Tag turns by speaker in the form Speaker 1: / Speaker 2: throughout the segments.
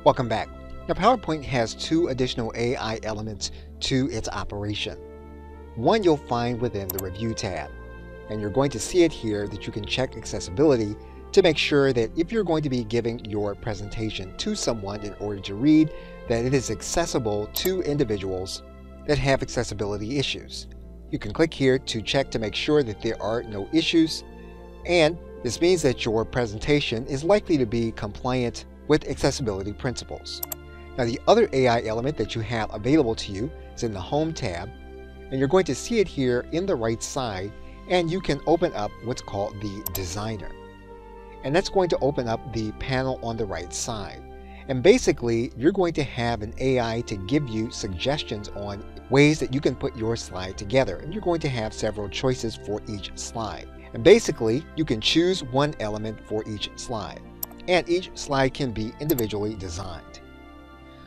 Speaker 1: Welcome back. Now, PowerPoint has two additional AI elements to its operation. One you'll find within the Review tab, and you're going to see it here that you can check accessibility to make sure that if you're going to be giving your presentation to someone in order to read, that it is accessible to individuals that have accessibility issues. You can click here to check to make sure that there are no issues, and this means that your presentation is likely to be compliant with accessibility principles. Now, the other AI element that you have available to you is in the Home tab, and you're going to see it here in the right side, and you can open up what's called the Designer. And that's going to open up the panel on the right side. And basically, you're going to have an AI to give you suggestions on ways that you can put your slide together. And you're going to have several choices for each slide. And basically, you can choose one element for each slide. And each slide can be individually designed.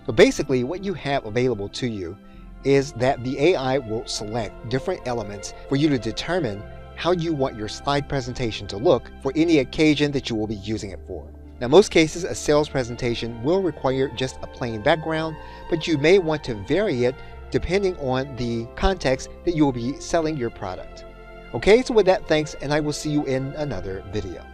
Speaker 1: So basically, what you have available to you is that the AI will select different elements for you to determine how you want your slide presentation to look for any occasion that you will be using it for. Now, most cases, a sales presentation will require just a plain background, but you may want to vary it depending on the context that you will be selling your product. Okay, so with that, thanks, and I will see you in another video.